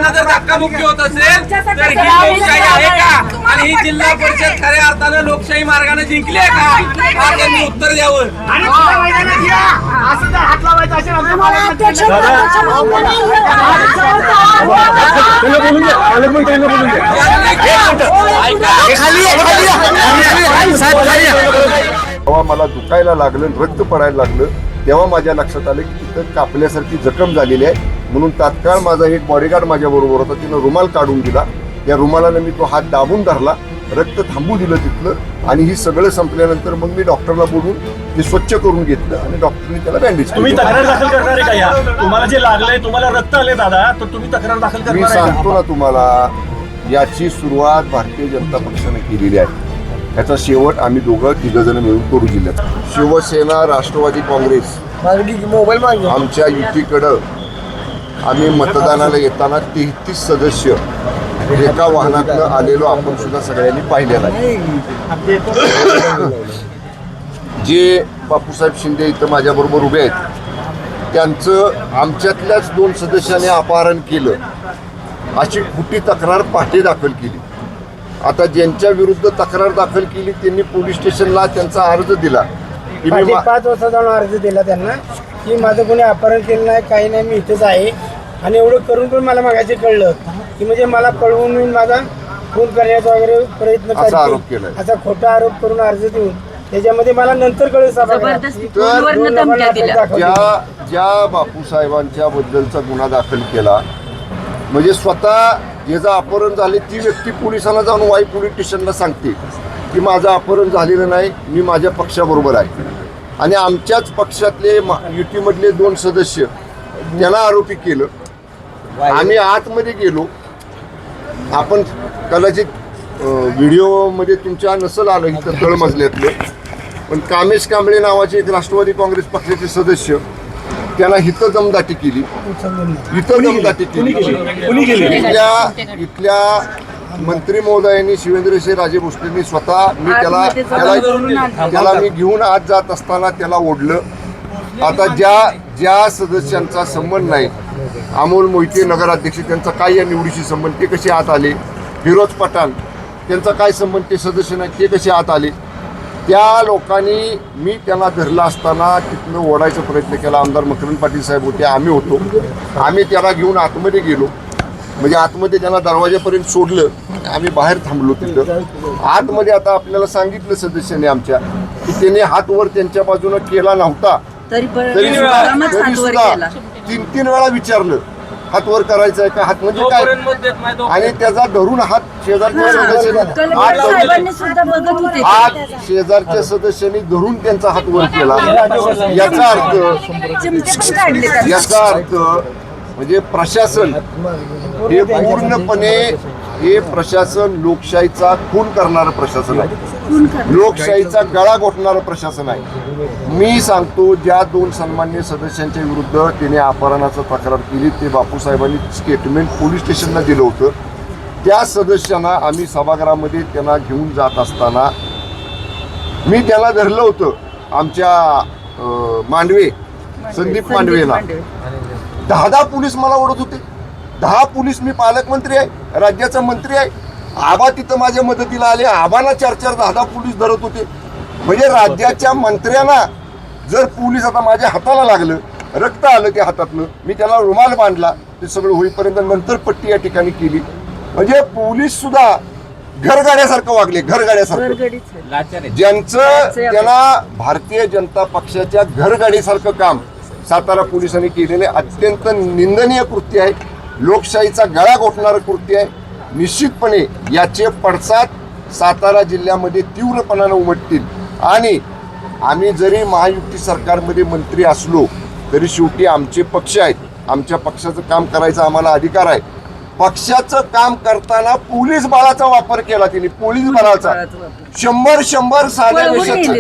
लोकांना जर धक्काबुक्की होत असेल तर ही लोकशाही आहे का? आणि ही जिल्हा परिषद खऱ्या अर्थानं लोकशाही मार्गाने जिंकली आहे का? हा त्यांनी उत्तर द्यावं. जेव्हा मला दुखायला लागलं, रक्त पडायला लागलं, तेव्हा माझ्या लक्षात आलं की तिथं कापल्यासारखी जखम झालेली आहे. म्हणून तात्काळ माझा एक बॉडीगार्ड माझ्या बरोबर होता, तिनं रुमाल काढून दिला. या रुमालाने मी तो हात दाबून धरला, रक्त थांबू दिलं तिथलं. आणि ही सगळं संपल्यानंतर मग मी डॉक्टरला बोलून ते स्वच्छ करून घेतलं आणि डॉक्टरने त्याला बँडेज केलं. तुम्ही तक्रार दाखल करणार आहे का? या तुम्हाला जे लागलंय, तुम्हाला रक्त आले दादा, तर तुम्ही तक्रार दाखल मी करणार आहे सांगतो ना तुम्हाला, याची सुरुवात भारतीय जनता पक्षाने केलेली आहे. याचा शेवट आम्ही तिघजण मिळून करू जिल्ह्यात. शिवसेना, राष्ट्रवादी काँग्रेस आमच्या युतीकडं आम्ही मतदानाला येताना 33 सदस्य एका वाहनातनं आलेलो आपण सुद्धा सगळ्यांनी पाहिलेलं आहे. जे बापूसाहेब शिंदे इथं माझ्याबरोबर उभे आहेत, त्यांचं आमच्यातल्याच 2 सदस्यांनी अपहरण केलं अशी खोटी तक्रार पहाटे दाखल केली. आता ज्यांच्या विरुद्ध तक्रार दाखल केली त्यांनी पोलीस स्टेशनला त्यांचा अर्ज दिला. 5 वाजता जाऊन अर्ज दिला त्यांना की माझं कोणी अपहरण केलं नाही, काही नाही, मी इथंच आहे. आणि एवढं करून पण मला मागायचे कळलं की म्हणजे मला पळवून मी माझा खून करण्याचा वगैरे प्रयत्न असा आरोप केलाय. असा खोटा आरोप करून अर्ज देऊन त्याच्यामध्ये मला नंतर कळलं ज्या बापूसाहेबांच्या बद्दलचा गुन्हा दाखल केला, म्हणजे स्वतः ज्याचं अपहरण झाले ती व्यक्ती पोलिसांना जाऊन वाई पोलीस स्टेशनला सांगते की माझं अपहरण झालेलं नाही, मी माझ्या पक्षाबरोबर आहे. आणि आमच्याच पक्षातले युतीमधले 2 सदस्य त्यांना आरोपी केलं. आम्ही आतमध्ये गेलो. आपण कदाचित व्हिडिओमध्ये तुमच्या नसल आलं इथं तळमजल्यातलं, पण कामेश कांबळे नावाचे एक राष्ट्रवादी काँग्रेस पक्षाचे सदस्य, त्यांना हिथं दमदाटी केली. इथल्या मंत्री महोदयांनी, शिवेंद्रसिंह राजे भोसलेंनी स्वतः त्याला मी घेऊन आत जात असताना त्याला ओढलं. आता ज्या सदस्यांचा संबंध नाही, अमोल मोहिते नगराध्यक्ष, त्यांचा काय या निवडीशी संबंध, ते कसे आत आले? फिरोज पठाण, त्यांचा काय संबंध, ते सदस्य नाही, ते कसे आत आले? त्या लोकांनी मी त्यांना धरला असताना तिथनं ओढायचा प्रयत्न केला. आमदार मकरंद पाटील साहेब होते, आम्ही होतो. आम्ही त्याला घेऊन आतमध्ये गेलो, म्हणजे आतमध्ये त्यांना दरवाजापर्यंत सोडलं. आम्ही बाहेर थांबलो तिथं. आतमध्ये आता आपल्याला सांगितलं सदस्याने आमच्या की त्याने हात वर त्यांच्या बाजूनं केला नव्हता, तरी सुद्धा 3 वेळा विचारलं हात वर करायचा आहे का, हात म्हणजे काय, आणि त्याचा धरून हात शेजारच्या सदस्यांनी धरून त्यांचा हात वर केला. याचा अर्थ म्हणजे प्रशासन हे पूर्णपणे लोकशाहीचा खून करणारं प्रशासन आहे, लोकशाहीचा गळा घोटणारं प्रशासन आहे. मी सांगतो, ज्या 2 सन्मान्य सदस्यांच्या विरुद्ध त्याने अपहरणाचा तक्रार केली, ते बापूसाहेबांनी स्टेटमेंट पोलीस स्टेशनला दिलं होतं. त्या सदस्यांना आम्ही सभागृहामध्ये त्यांना घेऊन जात असताना मी त्याला धरलं होतं. आमच्या मांडवे, संदीप मांडवेला 10 पोलीस मला ओढत होते. 10 पोलीस. मी पालकमंत्री आहे, राज्याचा मंत्री आहे. आबा तिथं माझ्या मदतीला आले. आबांना 4-4, 10 पोलीस धरत होते. म्हणजे राज्याच्या मंत्र्यांना जर पोलीस, आता माझ्या हाताला लागलं, रक्त आलं त्या हातातनं, मी त्याला रुमाल बांधला, ते सगळं होईपर्यंत नंतर पट्टी या ठिकाणी केली. म्हणजे पोलीस सुद्धा घरगाड्यासारखं वागले, घरगाड्यासारखं. ज्यांचं त्याला भारतीय जनता पक्षाच्या घरगाडीसारखं काम सातारा पोलिसांनी केलेले अत्यंत निंदनीय कृत्य आहे, लोकशाहीचा गळा घोटणारं कृत्य आहे. निश्चितपणे याचे पडसाद सातारा जिल्ह्यामध्ये तीव्रपणानं उमटतील. आणि आम्ही जरी महायुती सरकारमध्ये मंत्री असलो तरी शेवटी आमचे पक्ष आहेत, आमच्या पक्षाचं काम करायचा आम्हाला अधिकार आहे. पक्षाचं काम करताना पोलीस बळाचा वापर केला त्यांनी, पोलीस बळाचा 100 साध्या देशाचा.